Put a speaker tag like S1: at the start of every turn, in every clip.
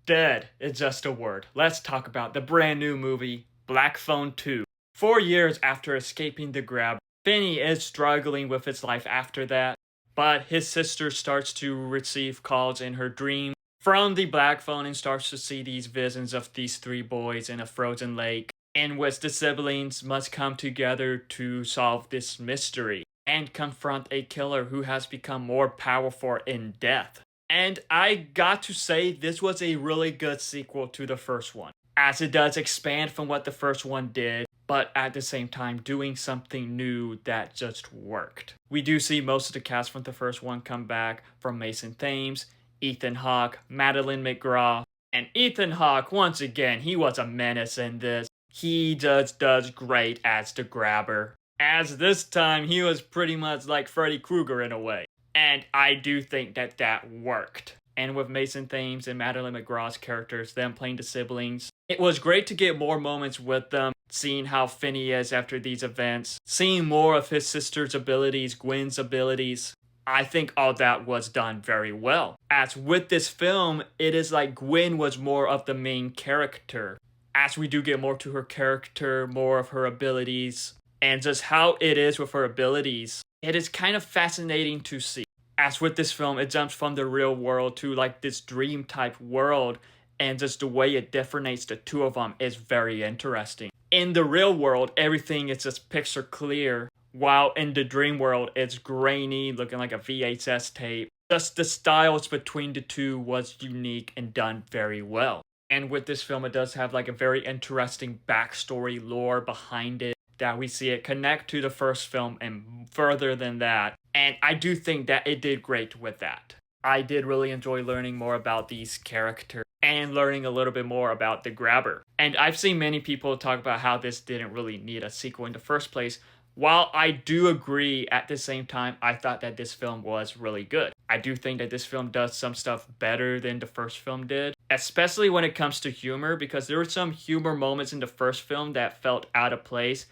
S1: Dead is just a word. Let's talk about the brand new movie, Black Phone 2. 4 years after escaping the grab, Finney is struggling with his life after that, but his sister starts to receive calls in her dream from the Black Phone and starts to see these visions of these three boys in a frozen lake, in which the siblings must come together to solve this mystery and confront a killer who has become more powerful in death. And I got to say, this was a really good sequel to the first one, as it does expand from what the first one did, but at the same time doing something new that just worked. We do see most of the cast from the first one come back, from Mason Thames, Ethan Hawke, Madeline McGraw, and Ethan Hawke, once again, he was a menace in this. He just does great as the grabber, as this time he was pretty much like Freddy Krueger in a way. And I do think that that worked. And with Mason Thames and Madeline McGraw's characters, them playing the siblings, it was great to get more moments with them, seeing how Finney is after these events, seeing more of his sister's abilities, Gwen's abilities. I think all that was done very well. As with this film, it is like Gwen was more of the main character. As we do get more to her character, more of her abilities, and just how it is with her abilities, it is kind of fascinating to see. As with this film, it jumps from the real world to like this dream type world, and just the way it differentiates the two of them is very interesting. In the real world, everything is just picture clear, while in the dream world, it's grainy, looking like a VHS tape. Just the styles between the two was unique and done very well. And with this film, it does have like a very interesting backstory lore behind it, that we see it connect to the first film and further than that. And I do think that it did great with that. I did really enjoy learning more about these characters and learning a little bit more about the grabber. And I've seen many people talk about how this didn't really need a sequel in the first place. While I do agree, at the same time, I thought that this film was really good. I do think that this film does some stuff better than the first film did, especially when it comes to humor, because there were some humor moments in the first film that felt out of place.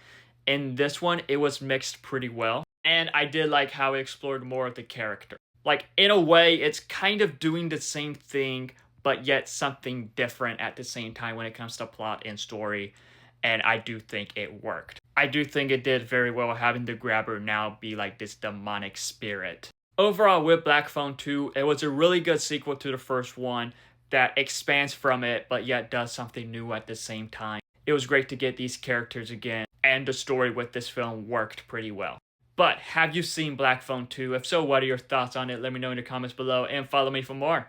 S1: In this one, it was mixed pretty well, and I did like how it explored more of the character. Like, in a way, it's kind of doing the same thing, but yet something different at the same time when it comes to plot and story, and I do think it worked. I do think it did very well having the grabber now be like this demonic spirit. Overall, with Black Phone 2, it was a really good sequel to the first one that expands from it, but yet does something new at the same time. It was great to get these characters again, and the story with this film worked pretty well. But have you seen Black Phone 2? If so, what are your thoughts on it? Let me know in the comments below, and follow me for more.